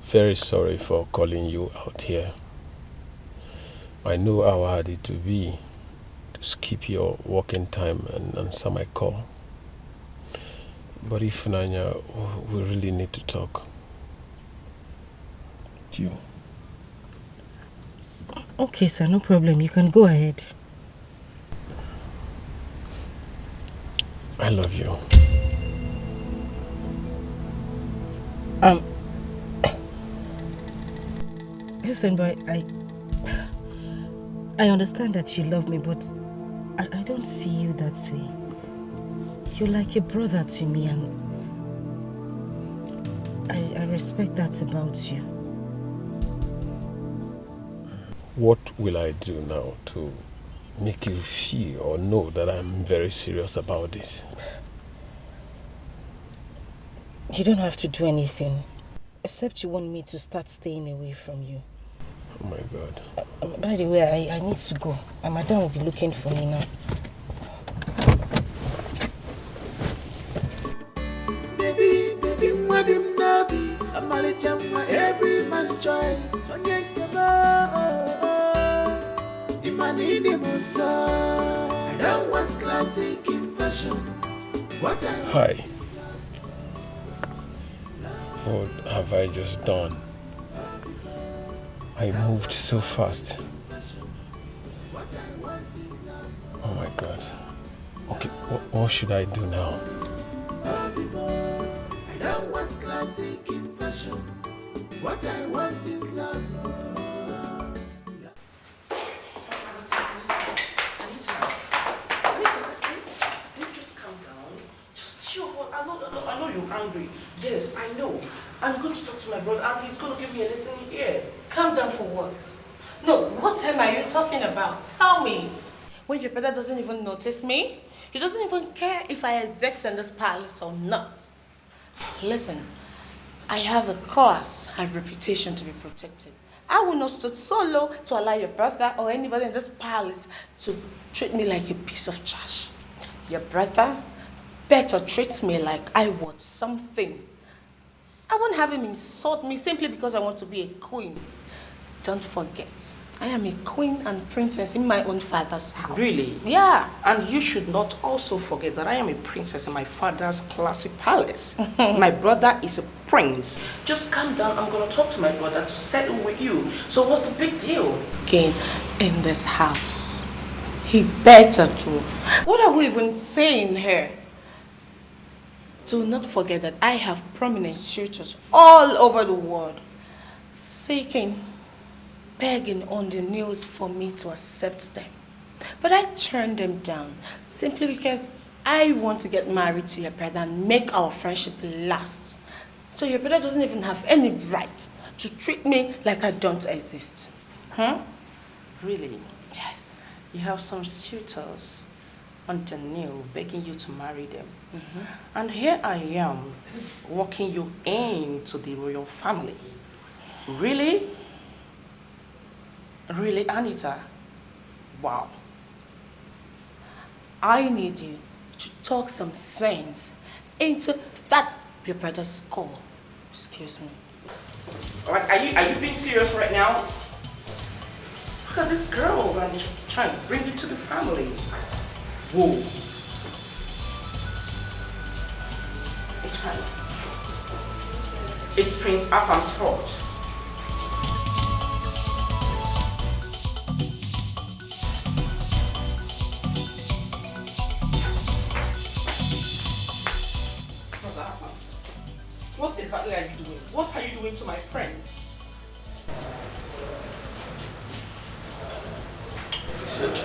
very sorry for calling you out here. I know how hard it will be to skip your working time and answer my call. But if Nanya, we really need to talk. You. Okay, sir, no problem. You can go ahead. I love you. Listen, boy, I understand that you love me, but I don't see you that way. You're like a brother to me, and I respect that about you. What will I do now to make you feel or know that I'm very serious about this? You don't have to do anything, except you want me to start staying away from you. Oh my God. By the way, I need to go. My madam will be looking for me now. Baby, madam nabi, amali chama every man's choice. Imani ni musa. I don't want classic in fashion. What I Hi. What have I just done? I moved so fast. Oh my God. Okay, what should I do now? I don't want classic in fashion. What I want is love. I know you're angry. Yes, I know. I'm going to talk to my brother and he's going to give me a lesson here. Calm down for what? No, what time are you talking about? Tell me. When your brother doesn't even notice me? He doesn't even care if I exist in this palace or not. Listen, I have a class and reputation to be protected. I will not stood so low to allow your brother or anybody in this palace to treat me like a piece of trash. Your brother better treat me like I want something. I won't have him insult me simply because I want to be a queen. Don't forget, I am a queen and princess in my own father's house. Really? Yeah. And you should not also forget that I am a princess in my father's classy palace. My brother is a prince. Just calm down. I'm going to talk to my brother to settle with you. So what's the big deal? Again, in this house, he better to. What are we even saying here? Do not forget that I have prominent suitors all over the world seeking, begging on the news for me to accept them. But I turned them down simply because I want to get married to your brother and make our friendship last. So your brother doesn't even have any right to treat me like I don't exist. Huh? Really? Yes. You have some suitors on the new begging you to marry them. And here I am walking you into the royal family. Really? Really, Anita? Wow. I need you to talk some sense into that your brother's skull. Excuse me. Like, are you being serious right now? Look at this girl and trying to bring you to the family. Whoa. It's fine. It's Prince Afam's fault. What exactly are you doing? What are you doing to my friend? Sit.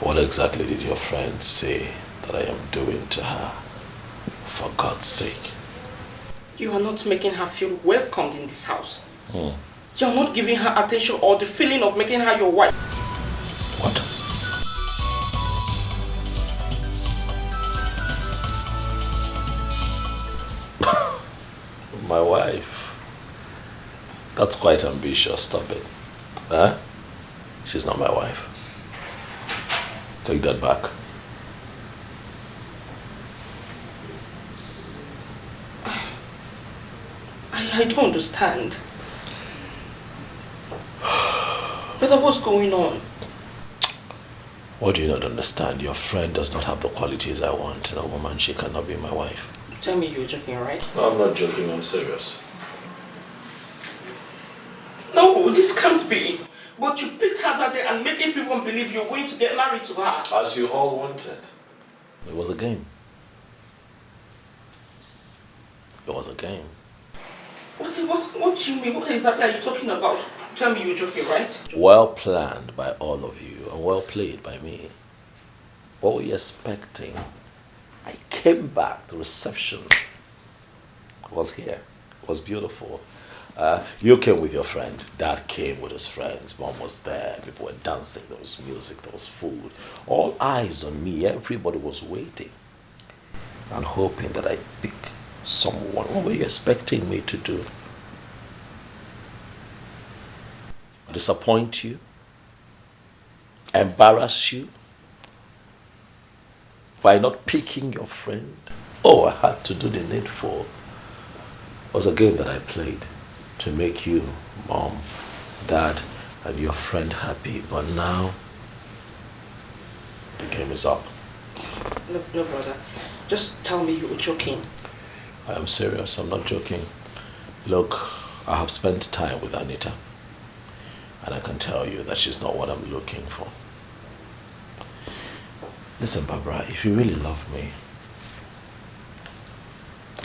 What exactly did your friend say that I am doing to her? For God's sake. You are not making her feel welcomed in this house. You're not giving her attention or the feeling of making her your wife. What? My wife? That's quite ambitious, stop it. Huh? She's not my wife. Take that back. I don't understand. Brother, what's going on? What do you not understand? Your friend does not have the qualities I want in a woman. She cannot be my wife. Tell me you're joking, right? No, I'm not joking. I'm serious. No, this can't be. But you picked her that day and made everyone believe you're going to get married to her. As you all wanted. It was a game. It was a game. What do you mean? What exactly are you talking about? Tell me you're joking, right? Well planned by all of you and well played by me. What were you expecting? I came back, the reception was here. It was beautiful. You came with your friend. Dad came with his friends. Mom was there. People were dancing. There was music. There was food. All eyes on me. Everybody was waiting and hoping that I'd pick someone. What were you expecting me to do? Disappoint you? Embarrass you? By not picking your friend? Oh, I had to do the needful. It was a game that I played to make you, Mom, Dad, and your friend happy. But now, the game is up. No, brother. Just tell me you're joking. I am serious. I'm not joking. Look, I have spent time with Anita. And I can tell you that she's not what I'm looking for. Listen, Barbara, if you really love me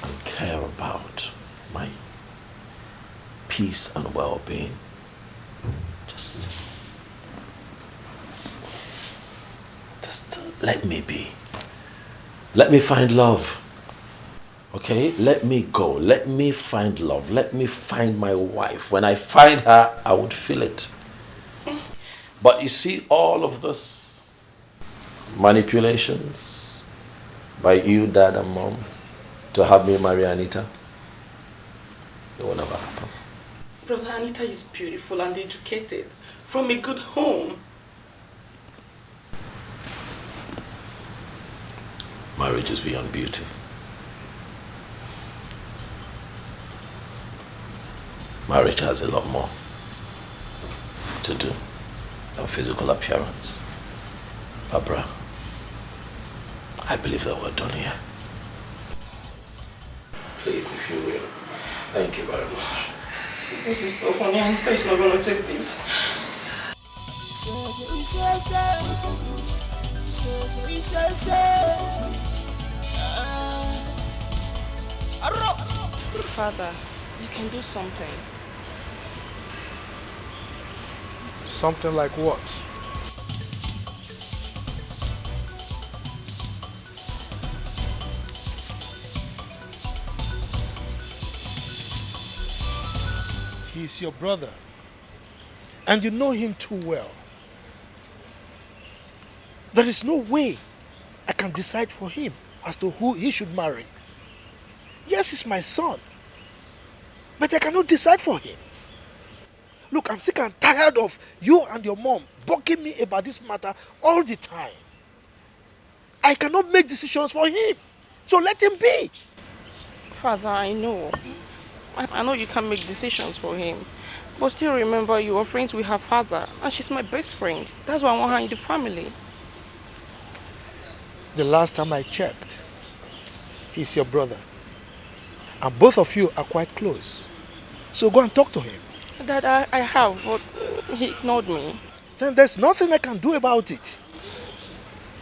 and care about my peace and well-being, just let me be. Let me find love. Okay? Let me go. Let me find love. Let me find my wife. When I find her, I would feel it. But you see, all of this manipulations by you, Dad and Mom, to have me marry Anita, it will never happen. Brother, Anita is beautiful and educated, from a good home. Marriage is beyond beauty. Marriage has a lot more to do than physical appearance. Barbara, I believe that we're done here. Please, if you will. Thank you very much. This is so funny. Anita is not going to take this. Father, you can do something. Something like what? He's your brother, and you know him too well. There is no way I can decide for him as to who he should marry. Yes, he's my son, but I cannot decide for him. Look, I'm sick and tired of you and your mom bugging me about this matter all the time. I cannot make decisions for him, so let him be. Father, I know. I know you can't make decisions for him. But still remember, you are friends with her father, and she's my best friend. That's why I want her in the family. The last time I checked, he's your brother. And both of you are quite close. So go and talk to him. Dad, I have, but he ignored me. Then there's nothing I can do about it.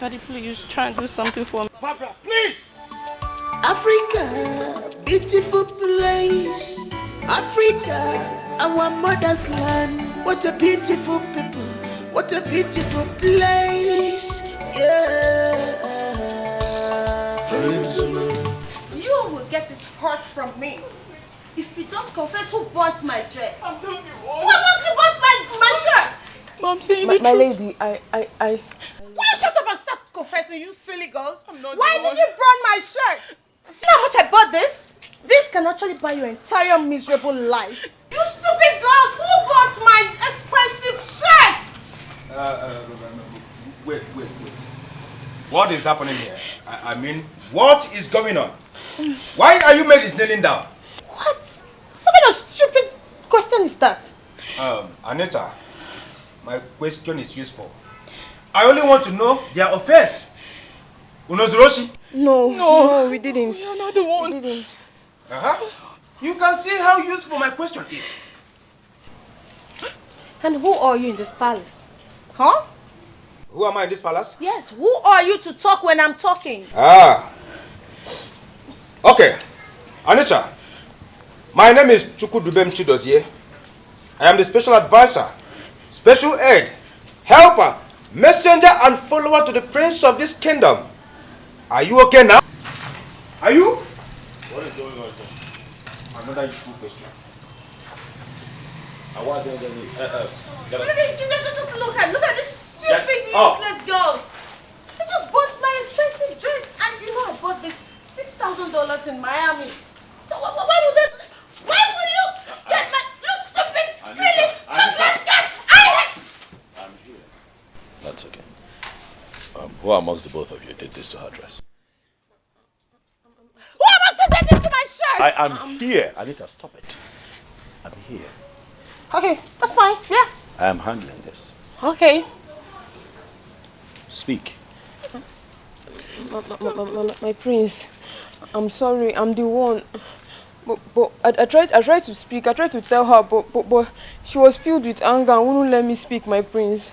Daddy, please try and do something for me. Barbara, please! Africa, beautiful place. Africa, our mother's land. What a beautiful people. What a beautiful place. Yeah. You will get it hurt from me if you don't confess who burnt my dress. I'm telling you Who wants to burn my shirt? Mom, saying my the truth. lady, Will you shut up and start confessing, you silly girls? I'm not Why the one. did you burn my shirt? Do you know how much I bought this? This can actually buy your entire miserable life. You stupid girls, who bought my expensive shirt? Wait. What is happening here? I mean, what is going on? Why are you ladies kneeling down? What? What kind question is that? Anita, my question is useful. I only want to know their offense. Unozoroshi? No, we didn't. You're not the one. We didn't. You can see how useful my question is. And who are you in this palace? Huh? Who am I in this palace? Yes, who are you to talk when I'm talking? Okay. Anita, my name is Chukudubem Chidozie. I am the special advisor, special aid, helper, messenger and follower to the prince of this kingdom. Are you okay now? Are you? What is going on here? Another useful question. Just look at this stupid, useless girls. They just bought my expensive dress, and you know I bought this $6,000 in Miami. So why would you get my stupid, silly, useless girls? I'm here. That's okay. Who amongst the both of you did this to her dress? Who amongst you did this to my shirt? I am here. Anita, stop it. I'm here. Okay, that's fine. Yeah. I am handling this. Okay. Speak. My prince, I'm sorry, I'm the one. But I tried to speak, I tried to tell her, but she was filled with anger and wouldn't let me speak, my prince.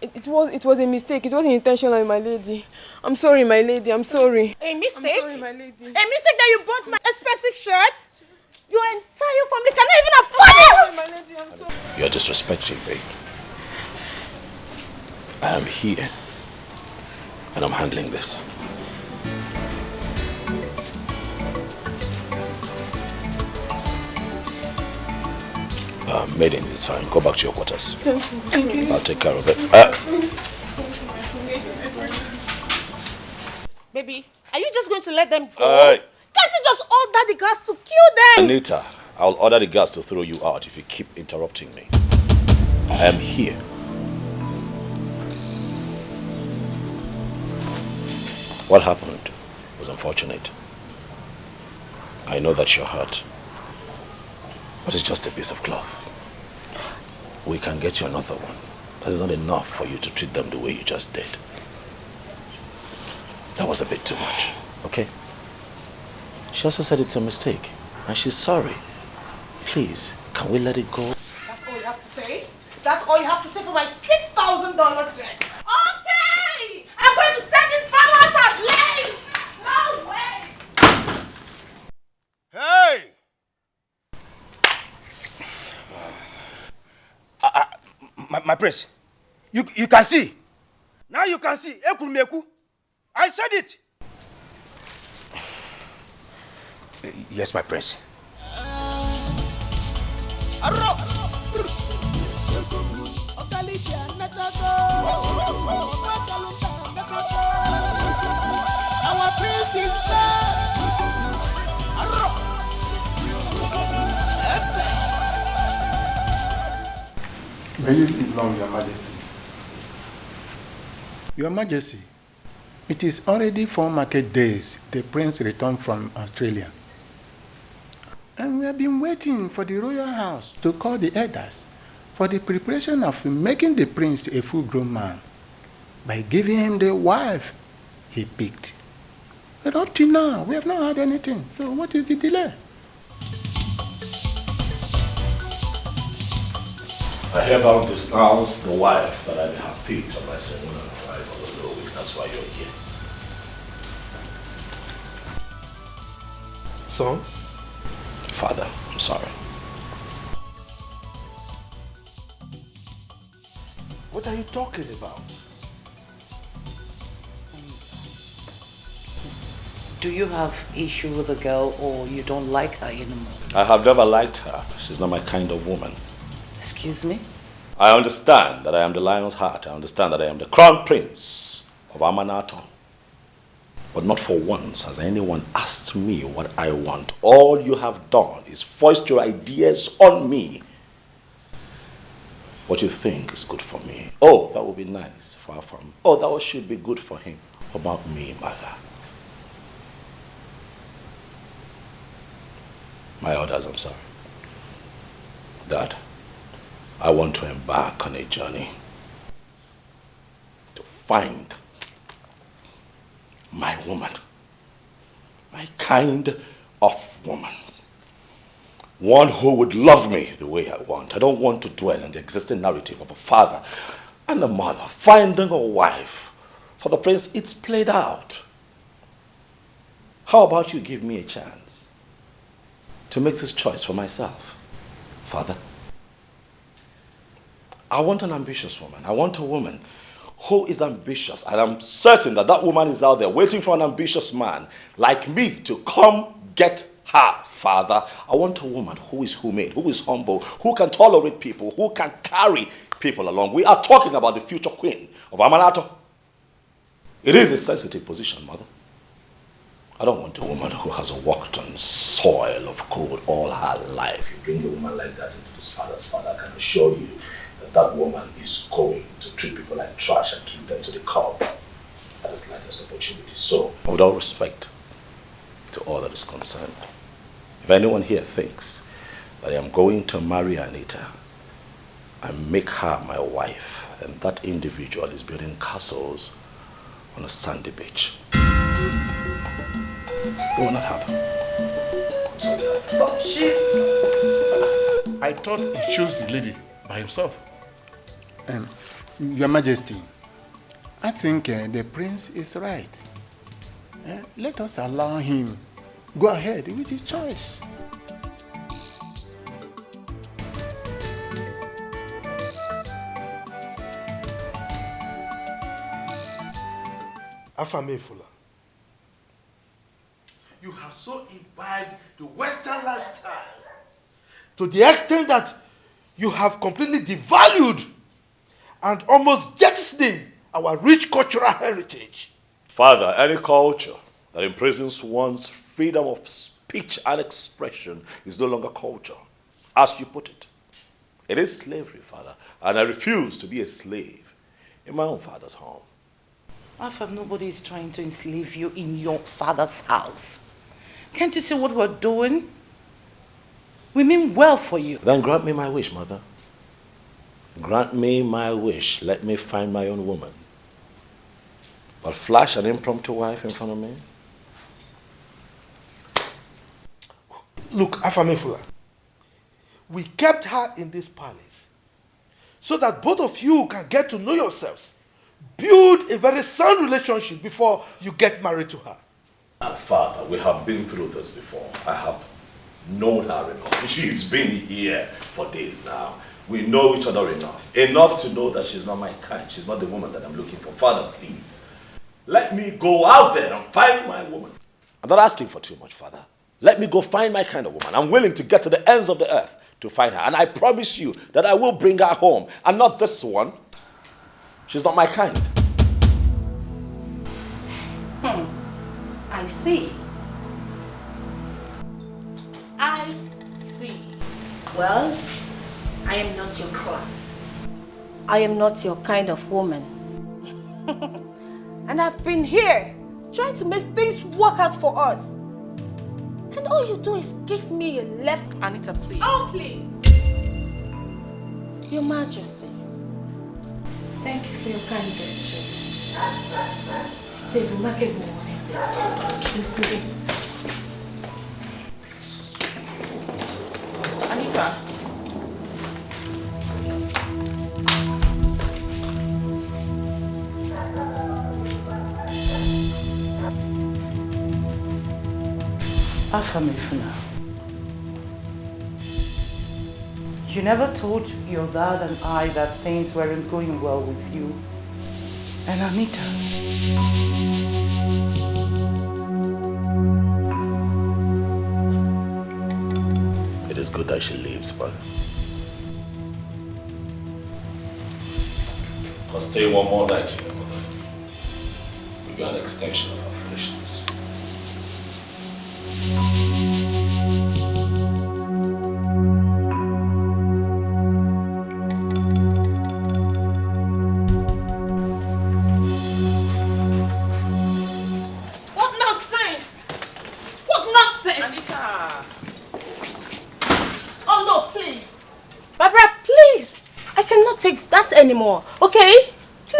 It was a mistake, it wasn't intentional, my lady. I'm sorry, my lady, I'm sorry. A mistake? I'm sorry, my lady. A mistake that you bought my expensive shirt? Your entire family cannot even afford it! My lady, I'm sorry. You're disrespecting me. I am here. And I'm handling this. Maidens, it's fine. Go back to your quarters. Thank you. I'll take care of it. Baby, are you just going to let them go? Can't you just order the guards to kill them? Anita, I'll order the guards to throw you out if you keep interrupting me. I am here. What happened was unfortunate. I know that you're hurt. But it's just a piece of cloth. We can get you another one. That is not enough for you to treat them the way you just did. That was a bit too much, okay? She also said it's a mistake, and she's sorry. Please, can we let it go? That's all you have to say? That's all you have to say for my $6,000 dress? Okay! I'm going to set this palace ablaze! No way! Hey! My prince, you can see. Now you can see. I said it. Yes, my prince. Our prince is back. May you live long, Your Majesty. Your Majesty, it is already 4 market days the prince returned from Australia. And we have been waiting for the royal house to call the elders for the preparation of making the prince a full-grown man by giving him the wife he picked. But up till now, we have not had anything. So what is the delay? I hereby denounce the wife that I have picked on my 7 and 5 of the law week. That's why you're here. Son? Father, I'm sorry. What are you talking about? Do you have issue with the girl or you don't like her anymore? I have never liked her. She's not my kind of woman. Excuse me? I understand that I am the lion's heart. I understand that I am the crown prince of Amanato. But not for once has anyone asked me what I want. All you have done is foist your ideas on me. What you think is good for me. Oh, that would be nice. Far from. Oh, that should be good for him. What about me, mother? My orders, I'm sorry. Dad, I want to embark on a journey to find my woman, my kind of woman. One who would love me the way I want. I don't want to dwell on the existing narrative of a father and a mother finding a wife. For the prince, it's played out. How about you give me a chance to make this choice for myself? Father, I want an ambitious woman. I want a woman who is ambitious. And I'm certain that that woman is out there waiting for an ambitious man like me to come get her. Father, I want a woman who is humane, who is humble, who can tolerate people, who can carry people along. We are talking about the future queen of Amalato. It is a sensitive position, Mother. I don't want a woman who has walked on soil of cold all her life. You bring a woman like that into this father's father, I can assure you that that woman is going to treat people like trash and keep them to the curb at the slightest opportunity. So, with all respect to all that is concerned, if anyone here thinks that I am going to marry Anita and make her my wife, then that individual is building castles on a sandy beach. It will not happen. I'm sorry. Oh, shit. I thought he chose the lady by himself. Your Majesty, I think the prince is right. Let us allow him go ahead with his choice. Afamefula, you have so imbibed the Western lifestyle to the extent that you have completely devalued and almost jettisoning our rich cultural heritage. Father, any culture that imprisons one's freedom of speech and expression is no longer culture, as you put it. It is slavery, Father, and I refuse to be a slave in my own father's home. Alpha, nobody is trying to enslave you in your father's house. Can't you see what we're doing? We mean well for you. Then grant me my wish, Mother. Grant me my wish. Let me find my own woman. But flash an impromptu wife in front of me? Look, Afamefula, we kept her in this palace so that both of you can get to know yourselves. Build a very sound relationship before you get married to her. Father, we have been through this before. I have known her enough. She's been here for days now. We know each other enough. Enough to know that she's not my kind. She's not the woman that I'm looking for. Father, please, let me go out there and find my woman. I'm not asking for too much, Father. Let me go find my kind of woman. I'm willing to get to the ends of the earth to find her. And I promise you that I will bring her home. And not this one. She's not my kind. I see. I see. Well, I am not your class. I am not your kind of woman. And I've been here trying to make things work out for us. And all you do is give me a left. Anita, please. Oh, please. Your Majesty. Thank you for your kind gesture. It's a remarkable one. Excuse me. Anita. Afamefuna. You never told your dad and I that things weren't going well with you and Anita. It is good that she leaves, but I'll stay one more night here, Mother. We'll be an extension of our foolishness. What nonsense! What nonsense! Anita! Oh no, please!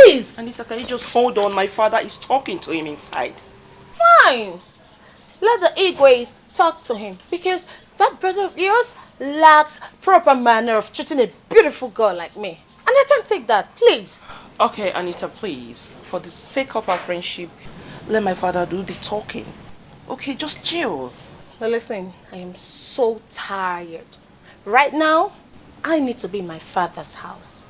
Please. Anita, can you just hold on? My father is talking to him inside. Fine. Let the Igwe talk to him, because that brother of yours lacks proper manner of treating a beautiful girl like me. And I can't take that, please. Okay, Anita, please. For the sake of our friendship, let my father do the talking. Okay, just chill. Now listen, I am so tired. Right now, I need to be in my father's house.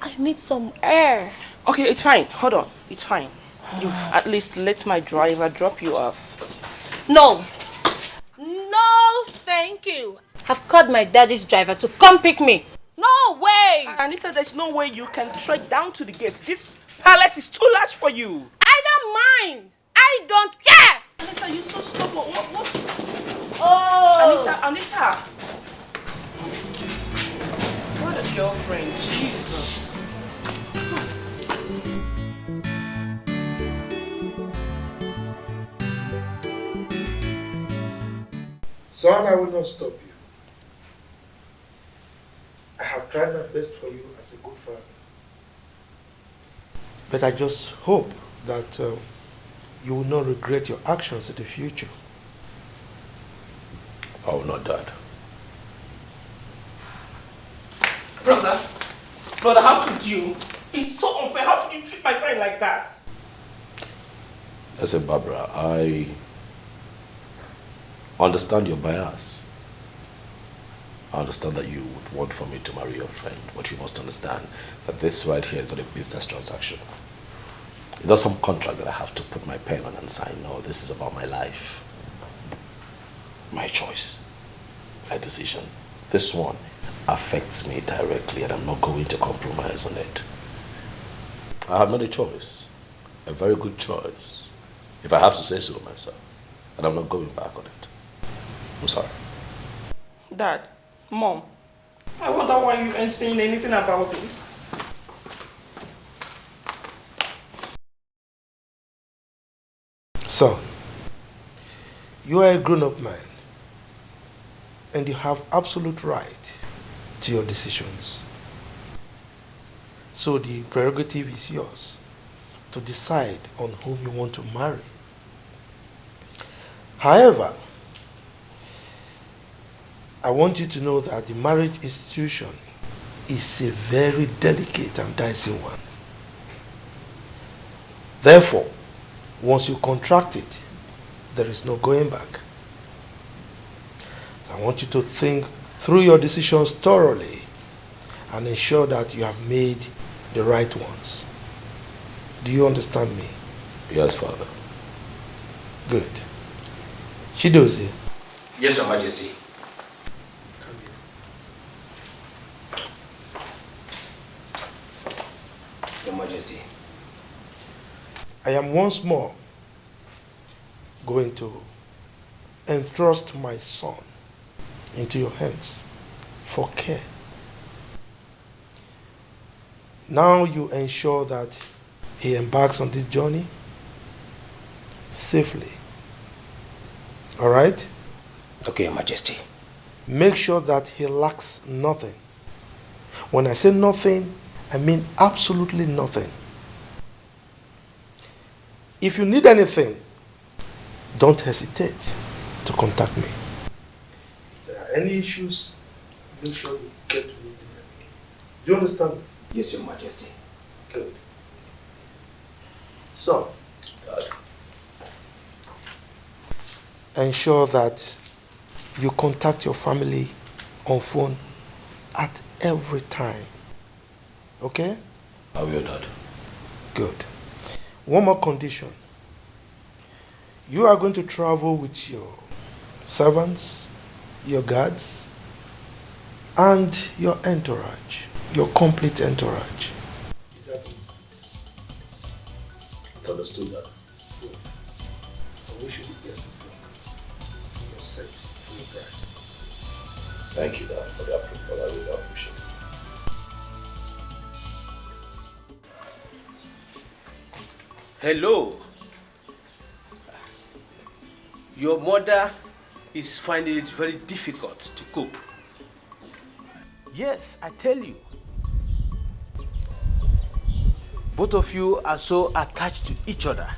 I need some air. Okay, it's fine. Hold on. It's fine. You at least let my driver drop you off. No. No, thank you. I've called my daddy's driver to come pick me. No way. Anita, there's no way you can trek down to the gate. This palace is too large for you. I don't mind. I don't care. Anita, you're so stubborn. What? Oh. Anita. What a girlfriend. Jesus. Son, I will not stop you. I have tried my best for you as a good father. But I just hope that you will not regret your actions in the future. I will not, Dad. Brother, how could you? It's so unfair. How could you treat my friend like that? Listen, Barbara, I understand your bias. I understand that you would want for me to marry your friend, but you must understand that this right here is not a business transaction. It's not some contract that I have to put my pen on and sign. No, this is about my life. My choice. My decision. This one affects me directly and I'm not going to compromise on it. I have made a choice. A very good choice. If I have to say so myself. And I'm not going back on it. I'm sorry. Dad, Mom, I wonder why you ain't saying anything about this. Son, you are a grown-up man and you have absolute right to your decisions. So the prerogative is yours to decide on whom you want to marry. However, I want you to know that the marriage institution is a very delicate and dicey one. Therefore, once you contract it, there is no going back. So I want you to think through your decisions thoroughly and ensure that you have made the right ones. Do you understand me? Yes, Father. Good. Chidozie. Yes, Your Majesty. Your Majesty. I am once more going to entrust my son into your hands for care. Now you ensure that he embarks on this journey safely. All right? Okay, Your Majesty. Make sure that he lacks nothing. When I say nothing, I mean absolutely nothing. If you need anything, don't hesitate to contact me. If there are any issues, make sure you get to me immediately. Do you understand? Yes, Your Majesty. Good. So, ensure that you contact your family on phone at every time. Okay? I will, Dad. Good. One more condition. You are going to travel with your servants, your guards, and your entourage, your complete entourage. Is that it? It's understood, Dad. Good. I wish you the best of luck. You're safe for your bride. Thank you, Dad, for the approval. I really appreciate it. Hello. Your mother is finding it very difficult to cope. Yes, I tell you. Both of you are so attached to each other,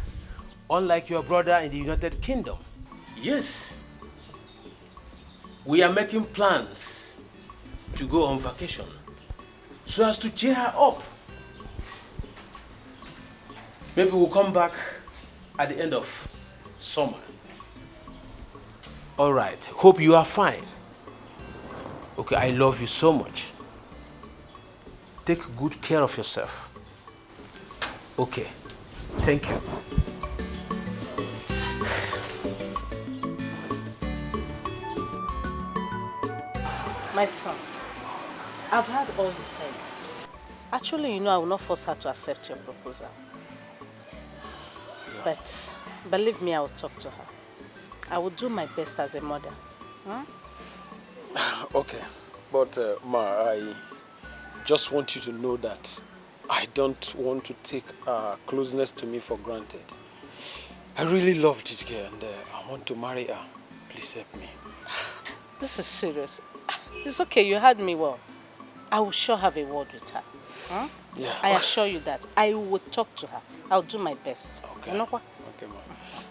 unlike your brother in the United Kingdom. Yes. We are making plans to go on vacation so as to cheer her up. Maybe we'll come back at the end of summer. All right. Hope you are fine. Okay, I love you so much. Take good care of yourself. Okay. Thank you. My son, I've heard all you said. Actually, you know I will not force her to accept your proposal. But believe me, I will talk to her. I will do my best as a mother. Okay, but Ma, I just want you to know that I don't want to take closeness to me for granted. I really love this girl and I want to marry her. Please help me. This is serious. It's okay, you heard me well. I will sure have a word with her. Yeah. I assure you that I will talk to her. I'll do my best. Okay. You know what? Okay,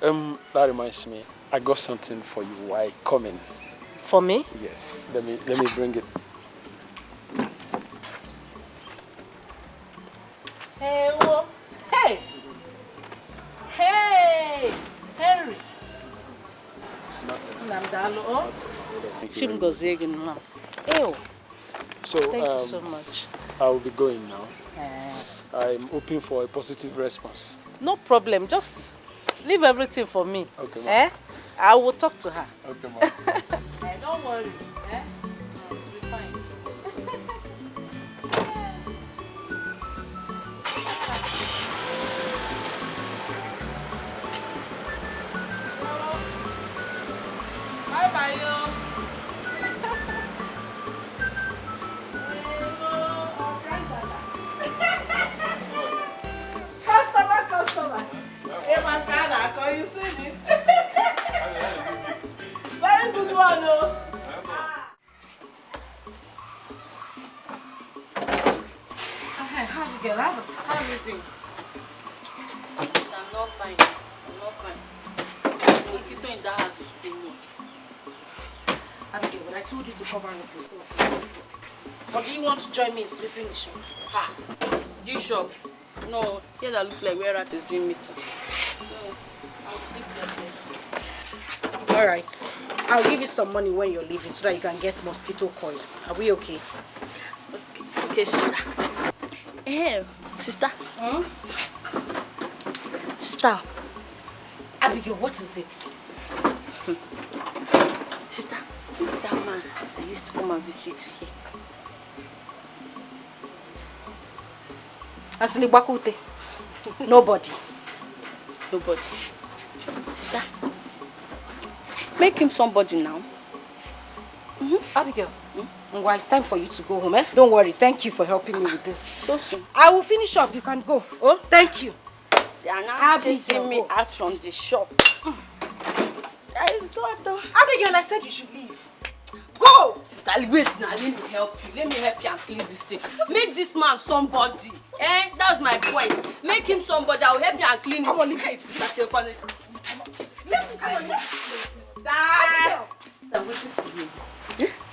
Ma. That reminds me. I got something for you. Why come in? For me? Yes. Let me bring it. Hey, whoa. Hey! Hey! Henry! It's nothing. Namdalo. Thank you very much. Ew. So, Thank you so much. I will be going now. I'm hoping for a positive response. No problem. Just leave everything for me. Okay, Ma. I will talk to her. Okay, Ma. Don't worry. It will be fine. Bye-bye, yo. Customer. Hey, Mancana, can you see it? Very good one, oh. How you get out? How do you think? I'm not fine. The mosquito in that house is too much. Abigail, when I told you to cover up yourself, but do you want to join me in sweeping the shop? This shop? No, here that looks like where Rat is doing meeting. No, I'll sleep there. All right. I'll give you some money when you're leaving so that you can get mosquito coil. Are we okay? Okay, sister. Hey, sister. Sister. Abigail, what is it? Sister, who's that man that used to come and visit here? Asli Bakute. Nobody. Sister, make him somebody now. Abigail, well, it's time for you to go home, eh? Don't worry. Thank you for helping me with this. So soon. I will finish up. You can go. Oh, thank you. They are now chasing me out from the shop. Abigail, I said you should leave. Go! Sister, wait now. Let me help you. Let me help you and clean this thing. Make this man somebody. That's my point. Make him somebody. I will help you and clean it. Come on, leave it. That's your point. Let me come on, let's Abigail. I'm waiting for you.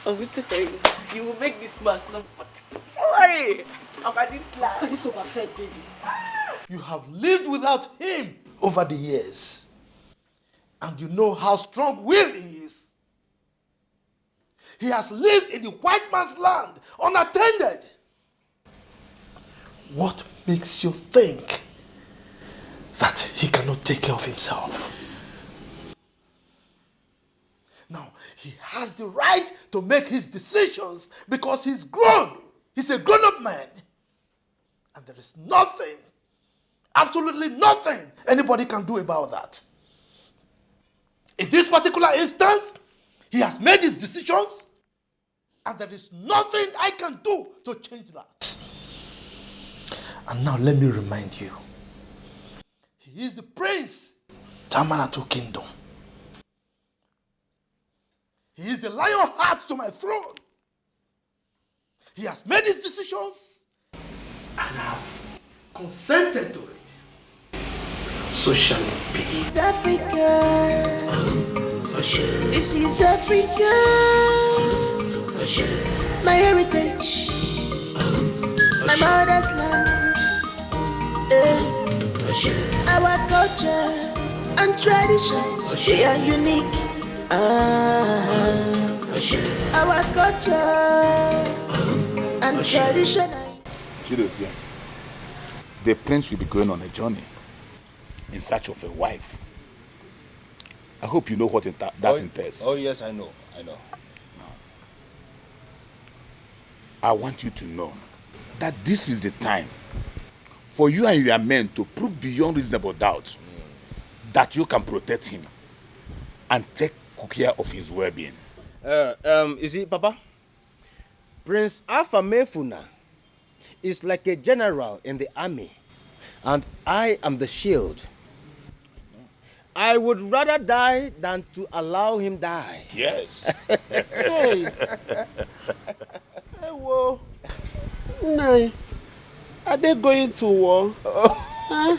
I'm waiting for you. You will make this man somebody. Don't worry. About this life. This overfed baby. You have lived without him over the years. And you know how strong-willed he is. He has lived in the white man's land unattended. What makes you think that he cannot take care of himself? Now, he has the right to make his decisions because he's grown. He's a grown-up man. And there is nothing, absolutely nothing anybody can do about that. In this particular instance, he has made his decisions, and there is nothing I can do to change that. And now let me remind you, he is the prince, Tamanatu Kingdom. He is the lion heart to my throne. He has made his decisions, and I have consented to it, so shall it be. This is Africa. This is Africa. My heritage. My mother's land. Our culture and tradition, they are unique. Our culture and tradition. Chidovia, the prince will be going on a journey in search of a wife. I hope you know what that entails. Oh yes, I know. I want you to know that this is the time for you and your men to prove beyond reasonable doubt that you can protect him and take care of his well-being. You see, Papa, Prince Alpha Mefuna is like a general in the army, and I am the shield. I would rather die than to allow him die. Yes. Hey. Hey, whoa. Nai, are they going to war? Huh?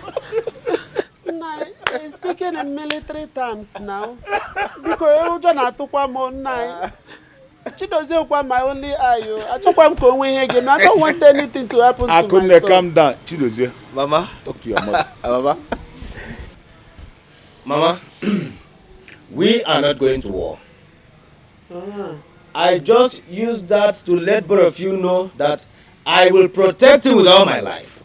Nai, speaking in military terms now. Because you don't talk about Nai. She doesn't want my only eye. I don't want anything to happen to I couldn't myself. calm down. Chidozie. Mama, talk to your mother. Mama, we are not going to war. I just use that to let both of you know that I will protect you with all my life.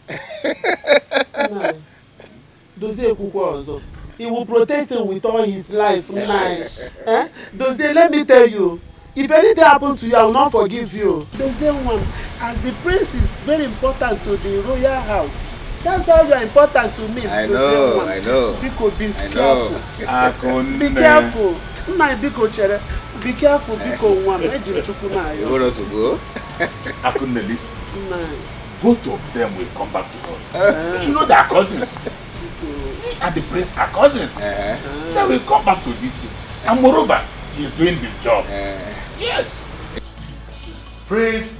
He will protect him with all his life. Eh? Doze, let me tell you, if anything happens to you, I will not forgive you. Doze one, as the prince is very important to the royal house, that's how you are important to me. I know. Biko, be careful. Be careful. Be careful, Biko one. You want us to go? I couldn't listen. Both of them will come back to us. You know they are cousins. He and the prince are cousins. They will come back to this thing. And moreover, he is doing his job. Yes. Prince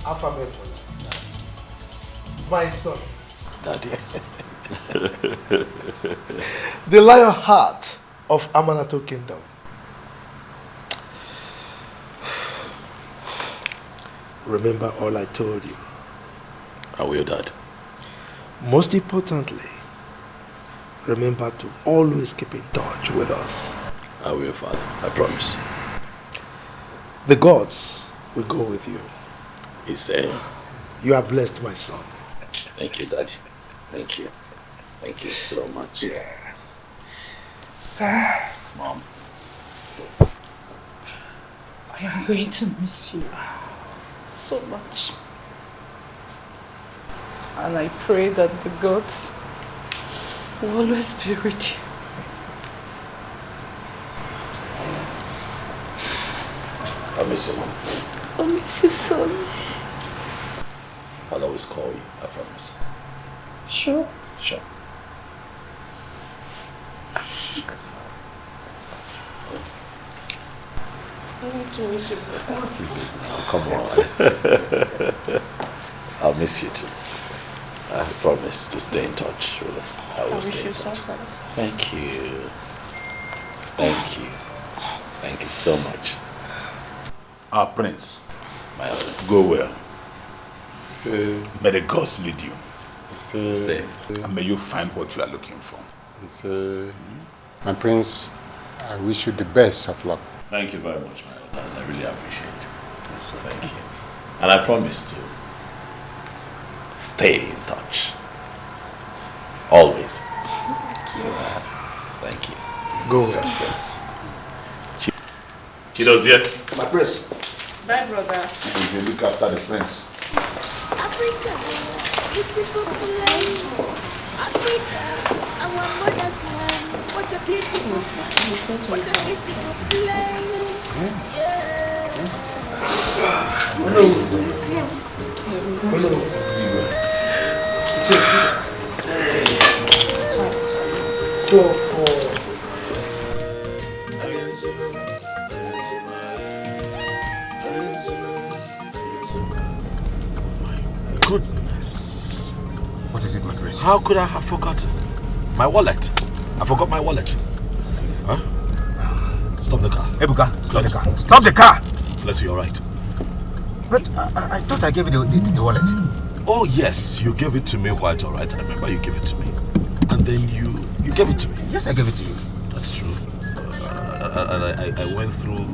Alpha Mefuna, my son. Daddy. The lion heart of Amanato Kingdom. Remember all I told you. I will, Dad. Most importantly, remember to always keep in touch with us. I will, Father. I promise. The gods will go with you. He said. You are blessed, my son. Thank you, Daddy. Thank you. Thank you so much. Yeah. Sir. Mom. I am going to miss you so much. And I pray that the gods will always be with you. I miss you, Mom. I miss you, son. I'll always call you, I promise. Sure? Sure. I want to miss you. Oh, come on. I'll miss you too. I promise to stay in touch. Really. I will stay in touch. Thank you. Thank you. Thank you so much. Our prince. My honest. Go well. May the gods lead you. Say. And may you find what you are looking for. My prince, I wish you the best of luck. Thank you very much, my elders. I really appreciate it. So thank you. And I promise to stay in touch. Always. Thank you. Go well. Success. Chidozie. My prince. Bye, brother. You look after the prince. Africa, beautiful place. Africa, our mother's land. What a beautiful place. What a beautiful place. So for Goodness. What is it, my Prince. How could I have forgotten? My wallet. I forgot my wallet. Huh? Stop the car. Ebuka, stop the car. Stop the car! Let's you're right. But I thought I gave you the wallet. Oh yes, you gave it to me quite alright. I remember you gave it to me. And then you gave it to me. Yes, I gave it to you. That's true. And I went through...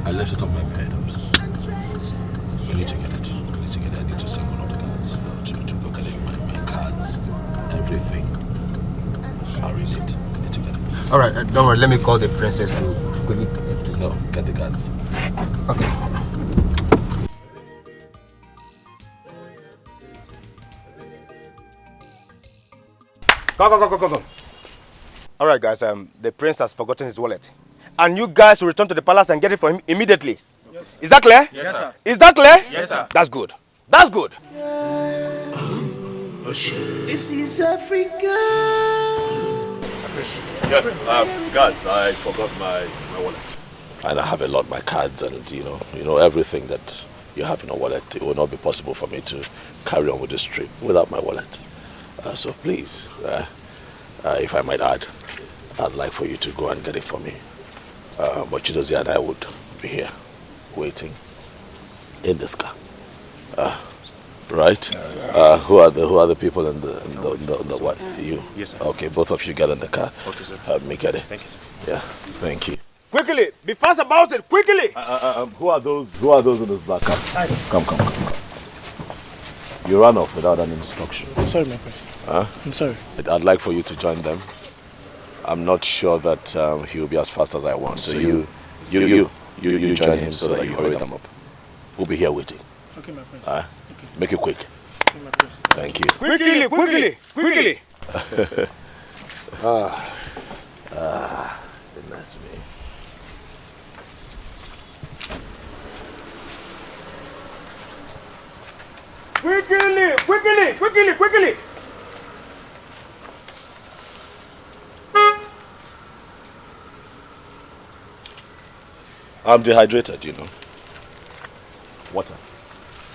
I left it on my bed. I need to get it. I need to send one of the guys to go get it. My cards, everything. I'll read it. I need to get it. Alright, don't worry. Let me call the princess to quickly... No, get the cards. Okay. Go. Alright guys, the prince has forgotten his wallet. And you guys will return to the palace and get it for him immediately. Yes, sir. Is that clear? Yes, sir. Is that clear? Yes, sir. That's good. That's good. This is Africa. Yes, guards, I forgot my wallet. And I have a lot of my cards and you know everything that you have in your wallet. It will not be possible for me to carry on with this trip without my wallet. So please, if I might add, I'd like for you to go and get it for me. But Chidozie and I would be here, waiting in this car. Right? Who are the people in the what? You? Yes, sir. Okay, both of you get in the car. Okay, sir. Help me get it. Thank you, sir. Yeah, thank you. Quickly, be fast about it, quickly! Who are those in this black car? Come. You ran off without an instruction. I'm sorry, my prince. Huh? I'm sorry. I'd like for you to join them. I'm not sure that he'll be as fast as I want. So you join him so that you hurry them up. We'll be here waiting. Okay, my prince. Okay. Make it quick. Okay, my prince. Thank you. Quickly! Goodness me. Quickly! I'm dehydrated, Water.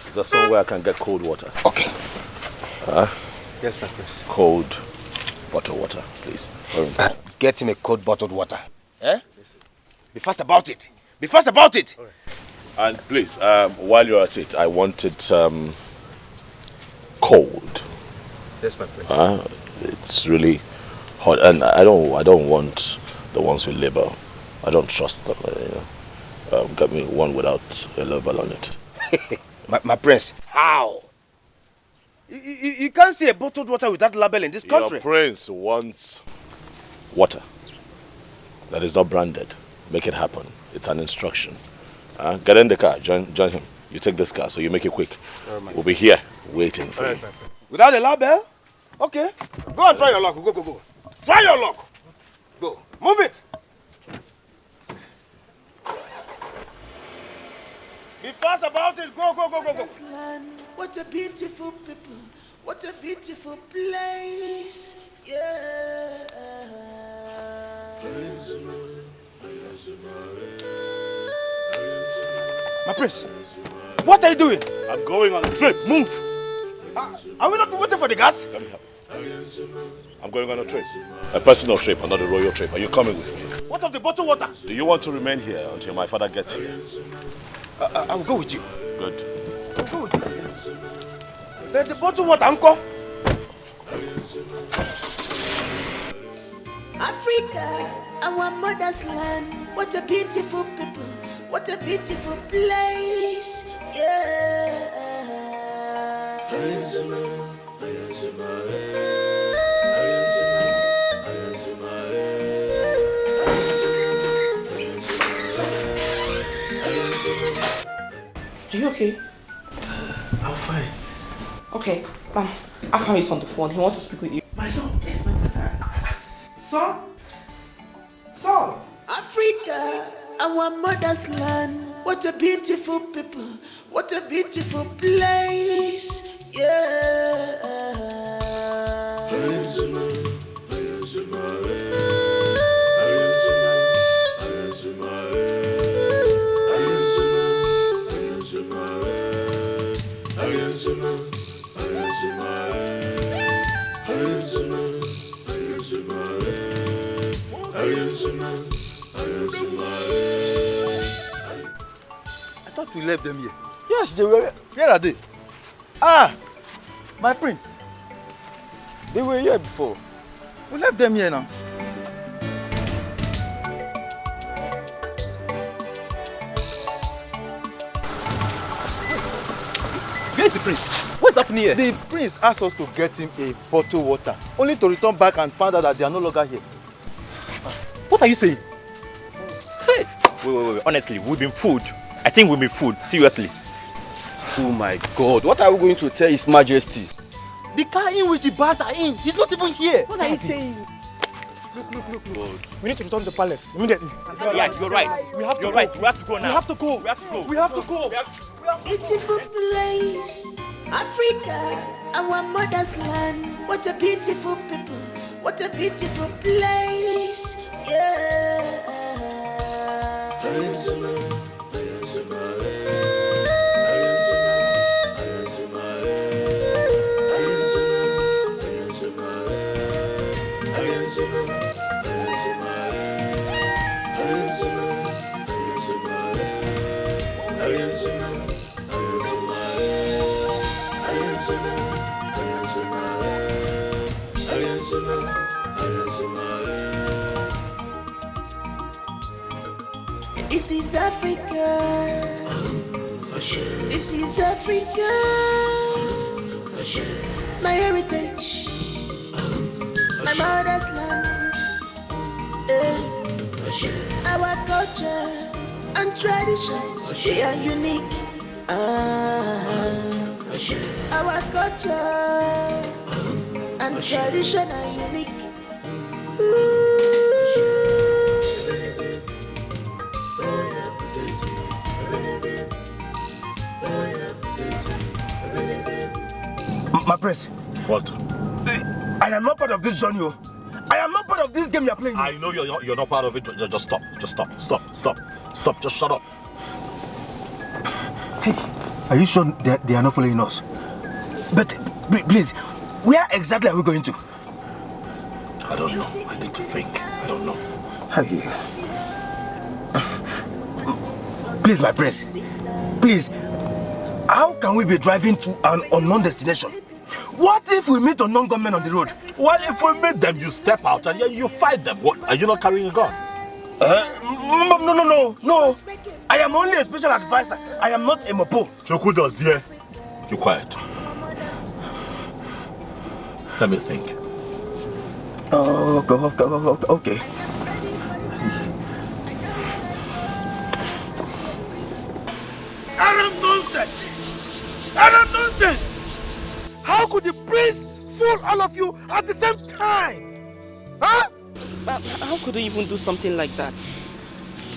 Is there somewhere I can get cold water? Okay. Yes, my prince. Cold bottled water, please. Get him a cold bottled water. Eh? Be fast about it. Right. And please, while you're at it, I want it cold. Yes, my prince. It's really hot, and I don't want the ones with label. I don't trust them. Get me one without a label on it. my prince, how? You can't see a bottled water without label in this country. Your prince wants water that is not branded. Make it happen. It's an instruction. Get in the car. Join him. You take this car, so you make it quick. We'll be here waiting for you. Without a label? Okay. Go and try your luck. Go. Try your luck. Go. Move it. Be fast about it. Go. What a beautiful people. What a beautiful place. Yeah. My prince, what are you doing? I'm going on a trip. Move. Are we not waiting for the gas? Let me help. I'm going on a trip. A personal trip, not a royal trip. Are you coming with me? What of the bottled water? Do you want to remain here until my father gets here? I will go with you. Good. I'll go with you. The bottled water, uncle. Africa, our mother's land. What a beautiful people. What a beautiful place. Yeah. Are you okay? I'm fine. Okay, Afam is on the phone. He wants to speak with you. My son? Yes, my brother. Son? Africa, our mother's land. What a beautiful people. What a beautiful place. Yeah. I thought we left them here. Yes, they were. Where are they? Ah, my prince. They were here before. We left them here now. Where is the prince? What's happening here? The prince asked us to get him a bottle of water, only to return back and find out that they are no longer here. What are you saying? Hey! Wait. Honestly, we've been fooled. I think we've been fooled. Seriously. Oh my God! What are we going to tell His Majesty? The car in which the bars are in, he's not even here. What are you saying? Look. We need to return to the palace immediately. Yeah, you're right. We have to go. We have to go now. We have to go. We have to go. Beautiful place, Africa, our mother's land. What a beautiful people, what a beautiful place, yeah. This is Africa. This is Africa. My heritage. My mother's land. Our culture and tradition, they are unique. Our culture and tradition are unique. My prince. What? I am not part of this journey. I am not part of this game you are playing. I know you're not part of it. Just stop. Stop. Just shut up. Hey, are you sure they are not following us? But please, where exactly are we going to? I don't know. I need to think. I don't know. Please, my prince. Please, how can we be driving to an unknown destination? What if we meet unknown gunmen on the road? Well, if we meet them, you step out and you fight them. What? Are you not carrying a gun? No. I am only a special advisor. I am not a mopo. Choku does here. You quiet. Let me think. Okay. Arab nonsense! How could the prince fool all of you at the same time? Huh? How could they even do something like that?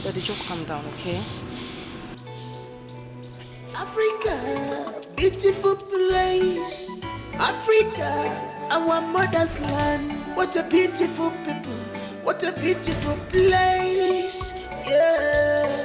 Daddy, just calm down, okay? Africa, beautiful place. Africa, our mother's land. What a beautiful people, what a beautiful place, yeah.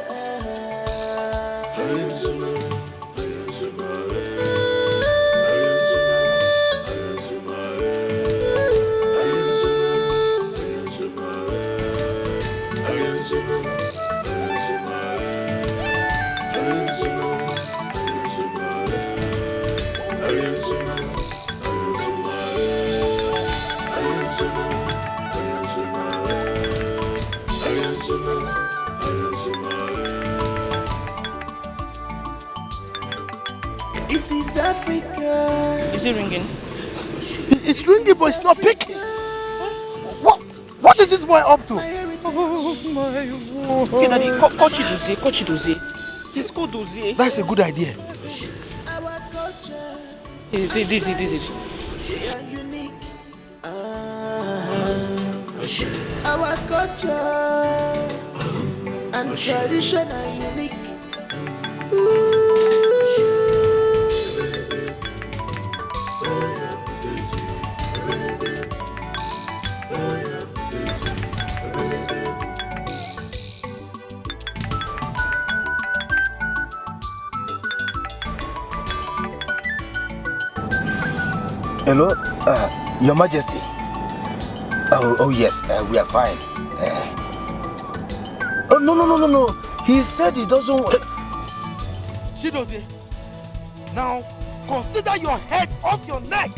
This is Africa. Is it ringing? It's ringing, but it's not picking. What is this boy up to? Okay, Daddy, coach Chidozie. Let's go Dozie. That's a good idea. This is. Our culture and tradition are unique. Hello, Your Majesty. Oh yes, we are fine. Oh, no. He said he doesn't... Chidozie, now consider your head off your neck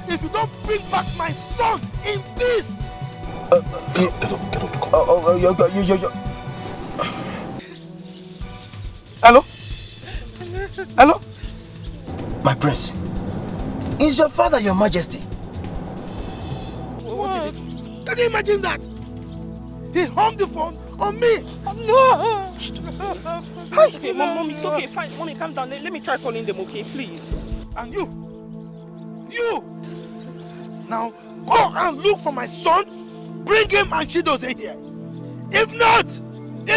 if you don't bring back my son in peace. Get off the call. Hello? My prince, is your father your Majesty? What is it? Can you imagine that? He hung the phone on me. No! Hi. Okay, Mom, it's okay, fine. Mommy, calm down. Let me try calling them, okay, please. And you! Now, go and look for my son, bring him and Chidozie here. If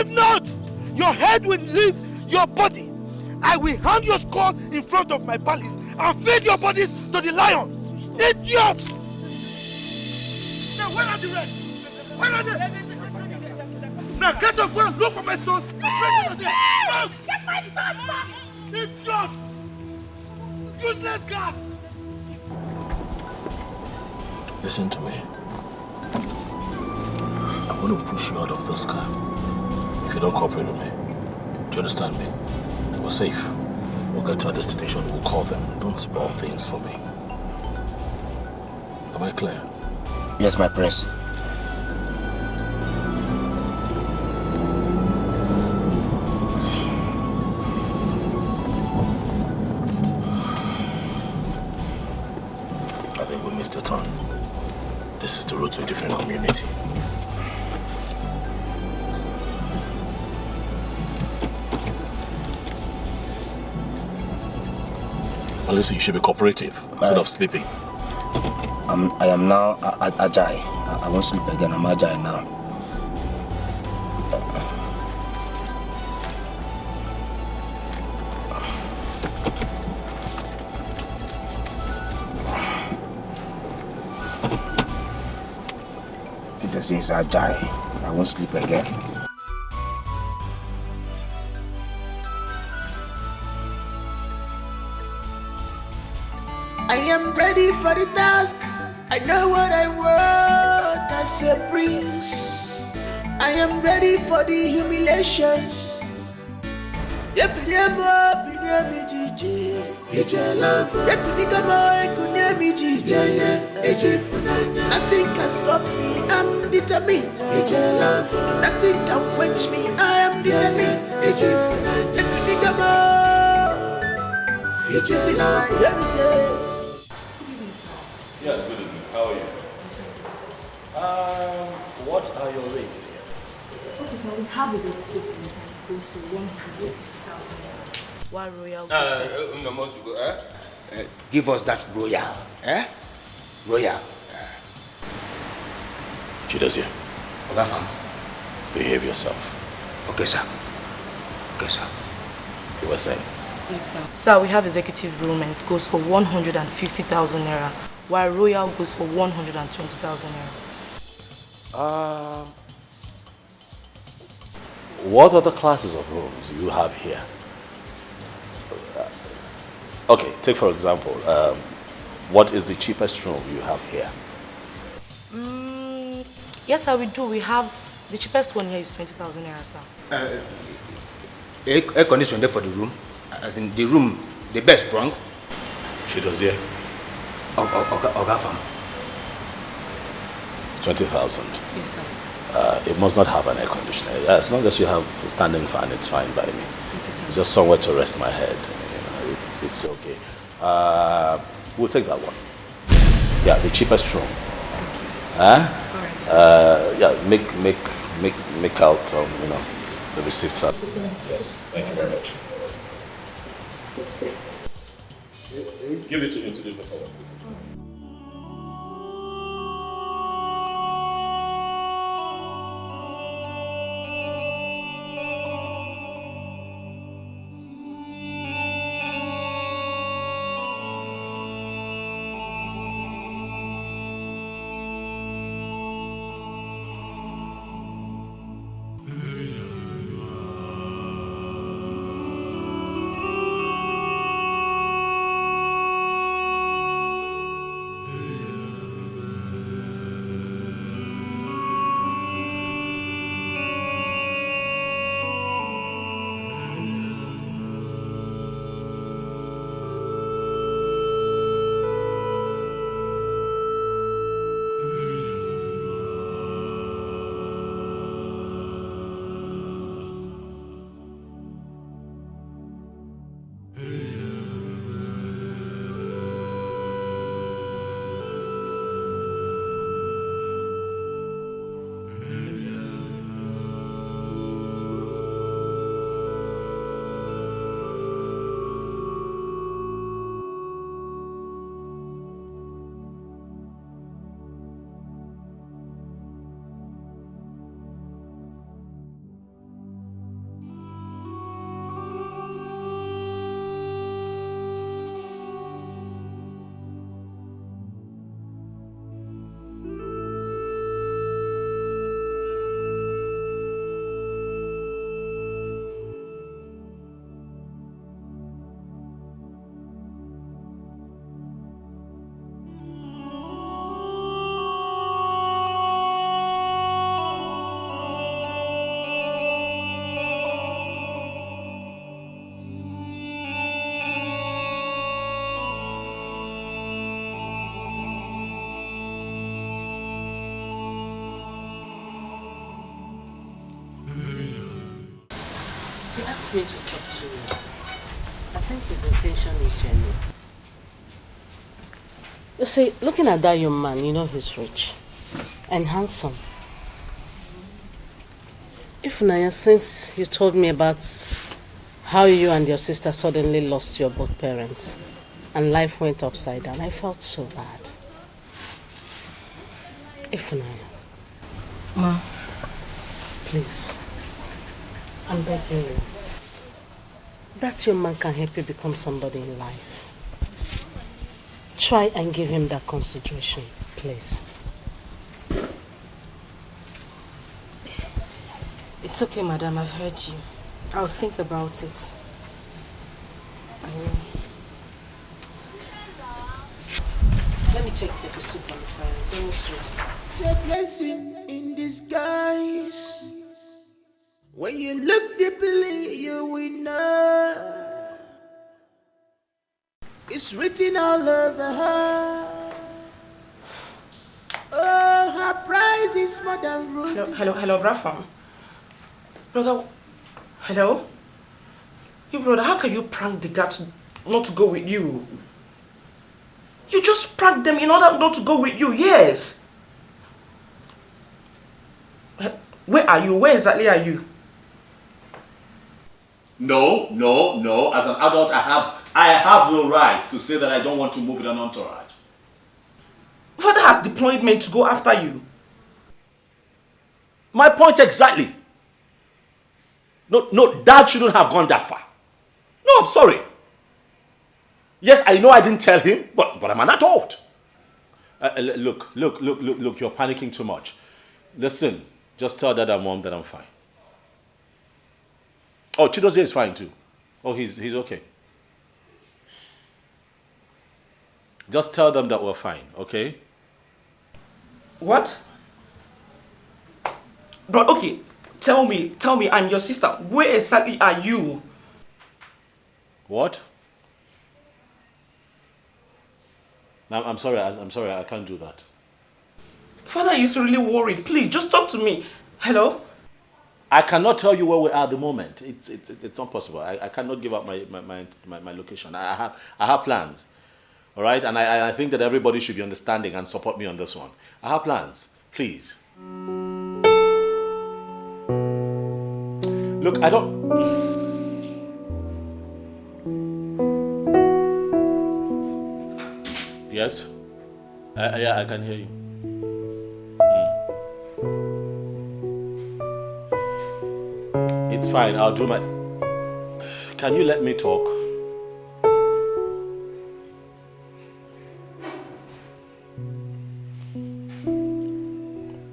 not, your head will leave your body. I will hang your skull in front of my palace and feed your bodies to the lions. Idiots! Now, where are the rest? Where are they? Now, get up, go and look for my son. Get my son back! Idiots! Useless guards! Listen to me. I'm going to push you out of this car if you don't cooperate with me. Do you understand me? We're safe. We'll get to our destination. We'll call them. Don't spoil things for me. Am I clear? Yes, my prince. I think we missed a turn. This is the road to a different community. Listen, you should be cooperative instead of sleeping. I am now agile. I won't sleep again. I'm agile now. It is agile. I won't sleep again. I am ready for the task. I know what I want as a prince. I am ready for the humiliations. Nothing can stop me, I'm determined. Nothing can quench me, I am determined. This is my heritage. Yes, good evening. How are you? What are your rates here? Okay, so we have a ticket and it goes to 100,000. Why royal? Give us that royal. Royal. Chidozie. Okay, fam. Behave yourself. Okay, sir. You were saying? Yes, sir. Sir, we have executive room and it goes for 150,000 naira, while royal goes for 120,000 naira. What other classes of rooms do you have here? Okay, take for example, what is the cheapest room you have here? Yes, sir, we do. We have the cheapest one here is 20,000 naira, sir. Air condition there for the room. As in the room, the best strong. Chidozie. Okay, fam. 20,000. Yes, sir. It must not have an air conditioner. As long as you have a standing fan, it's fine by me. Okay, sir. It's just somewhere to rest my head. You know, it's okay. We'll take that one. Yeah, the cheapest room. Alright, sir. Yeah, make out the receipts. Yes, thank you very much. Give it to him to do the follow-up. He asked me to talk to you. I think his intention is genuine. You see, looking at that young man, you know he's rich and handsome. If Naya, since you told me about how you and your sister suddenly lost your both parents and life went upside down, I felt so bad. If Naya, Ma, please, I'm begging you. That young man can help you become somebody in life. Try and give him that consideration, please. it's okay, madam. I've heard you. I'll think about it. I will. Let me check the soup on the fire. It's almost ready. It's a blessing in disguise. When you look deeply, you will know. It's written all over her. Oh, her price is more than ruby. Hello, Rafa. Brother, hello? You brother, how can you prank the guy not to go with you? You just pranked them in order not to go with you, yes. Where are you? Where exactly are you? No. As an adult, I have the right to say that I don't want to move with an entourage. Father has deployed men to go after you. My point exactly. No, Dad shouldn't have gone that far. No, I'm sorry. Yes, I know I didn't tell him, but I'm an adult. Look, you're panicking too much. Listen, just tell Dad and Mom that I'm fine. Oh, Chidozie is fine too. Oh, he's okay. Just tell them that we're fine, okay? What? Bro, okay. Tell me, I'm your sister. Where exactly are you? What? I'm sorry, I can't do that. Father is really worried. Please, just talk to me. Hello? I cannot tell you where we are at the moment. It's not possible. I cannot give up my location. I have plans. All right? And I think that everybody should be understanding and support me on this one. I have plans. Please. Look, I don't... Yes? Yeah, I can hear you. It's fine, I'll do my... Can you let me talk?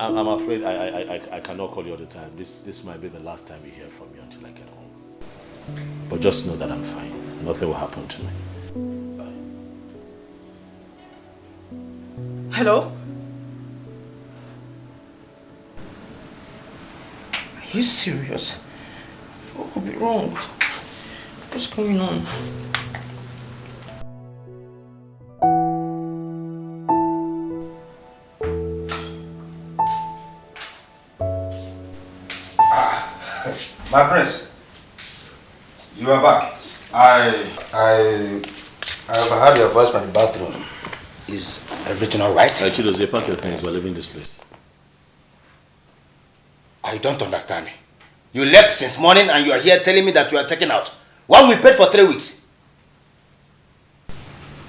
I'm afraid I cannot call you all the time. This might be the last time you hear from me until I get home. But just know that I'm fine. Nothing will happen to me. Bye. Hello? Are you serious? What could be wrong? What's going on? My prince, you are back. I overheard your voice from the bathroom. Is everything all right? Chidozie, pack your things. We're leaving this place. I don't understand. You left since morning and you are here telling me that you are checking out. While we paid for 3 weeks.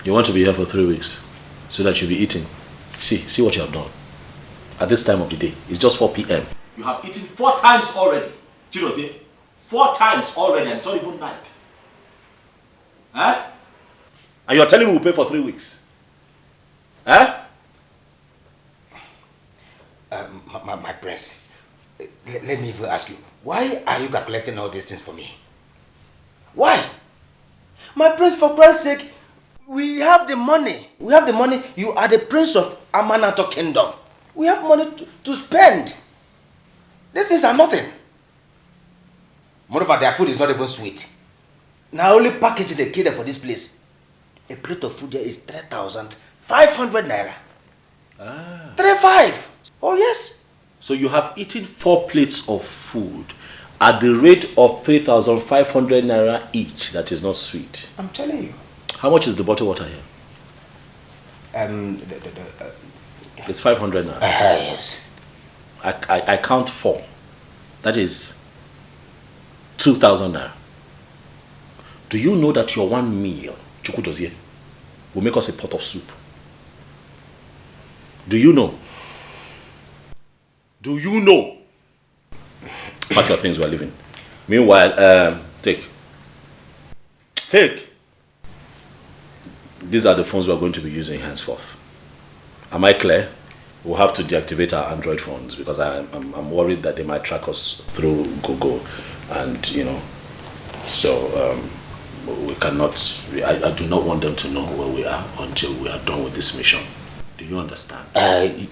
You want to be here for 3 weeks so that you'll be eating. See what you have done. At this time of the day, it's just 4 p.m. You have eaten 4 times already. Chidozie, 4 times already and it's not even night. Huh? And you're telling me we'll pay for 3 weeks. Huh? My prince, let me even ask you, why are you calculating all these things for me? Why? My prince, for Christ's sake, we have the money. We have the money. You are the prince of Amanato Kingdom. We have money to spend. These things are nothing. Moreover, their food is not even sweet. Now only package they cater for this place. A plate of food there is 3,500 naira. 3,500. Oh yes. So you have eaten 4 plates of food At the rate of 3,500 naira each, that is not sweet. I'm telling you. How much is the bottled water here? It's 500 naira. Yes. I count 4. That is 2,000 naira. Do you know that your one meal, chukudozie, will make us a pot of soup? Do you know? Do you know? Pack your things, we're leaving. Meanwhile, take. These are the phones we're going to be using henceforth. Am I clear? We'll have to deactivate our Android phones because I'm worried that they might track us through Google, and so we cannot. I do not want them to know where we are until we are done with this mission. Do you understand?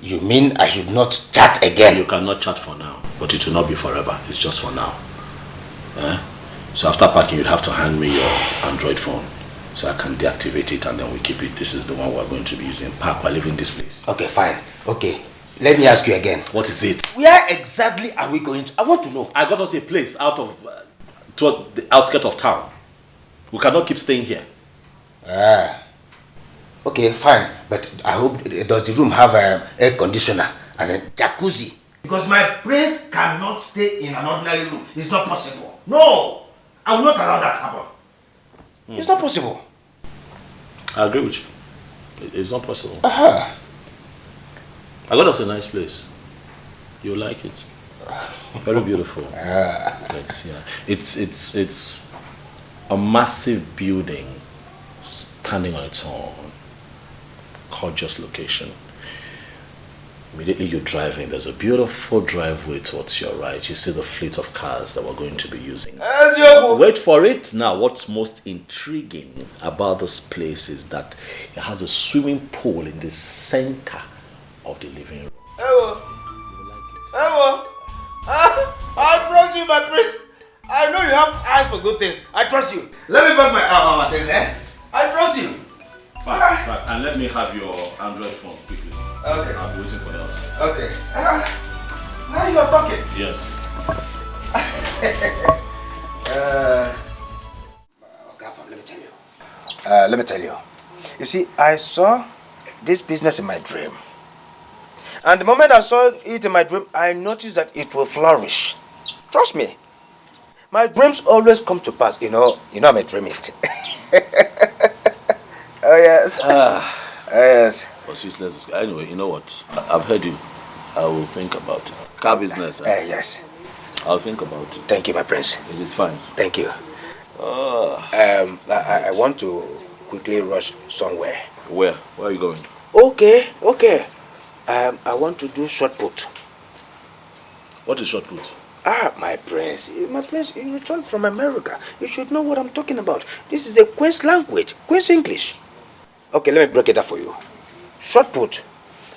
You mean I should not chat again? You cannot chat for now, but it will not be forever. It's just for now. So after packing, you'd have to hand me your Android phone so I can deactivate it and then we keep it. This is the one we're going to be using. Pack, we're leaving this place. Okay, fine. Okay, let me ask you again. What is it? Where exactly are we going to? I want to know. I got us a place out of toward the outskirts of town. We cannot keep staying here. Okay, fine. But I hope, does the room have air conditioner as a jacuzzi? Because my prince cannot stay in an ordinary room. It's not possible. No! I will not allow that to happen. It's not possible. I agree with you. It's not possible. I got us a nice place. You'll like it. Very beautiful. Yes, yeah. It's a massive building standing on its own. Gorgeous location. Immediately you drive in, there's a beautiful driveway towards your right. You see the fleet of cars that we're going to be using. Wait for it. Now, what's most intriguing about this place is that it has a swimming pool in the center of the living room. I trust you, my prince. I know you have eyes for good things. I trust you. Let me back my things, I trust you. Back, and let me have your Android phone quickly. Okay. I'll be waiting for you outside. Okay. Now you are talking. Yes. Let me tell you. You see, I saw this business in my dream. And the moment I saw it in my dream, I noticed that it will flourish. Trust me. My dreams always come to pass. You know I'm a dreamist. Oh, yes. Yes. But useless. Anyway, you know what? I've heard you. I will think about it. Car business. Yes. I'll think about it. Thank you, my prince. It is fine. Thank you. I want to quickly rush somewhere. Where? Where are you going? Okay. I want to do shot put. What is shot put? My prince, you returned from America. You should know what I'm talking about. This is a Queen's language, Queen's English. Okay, let me break it up for you. Shot put,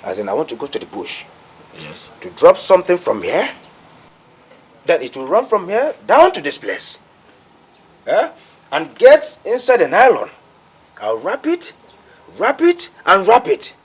as in I want to go to the bush. Yes. To drop something from here, then it will run from here down to this place. And get inside the nylon. I'll wrap it, and wrap it.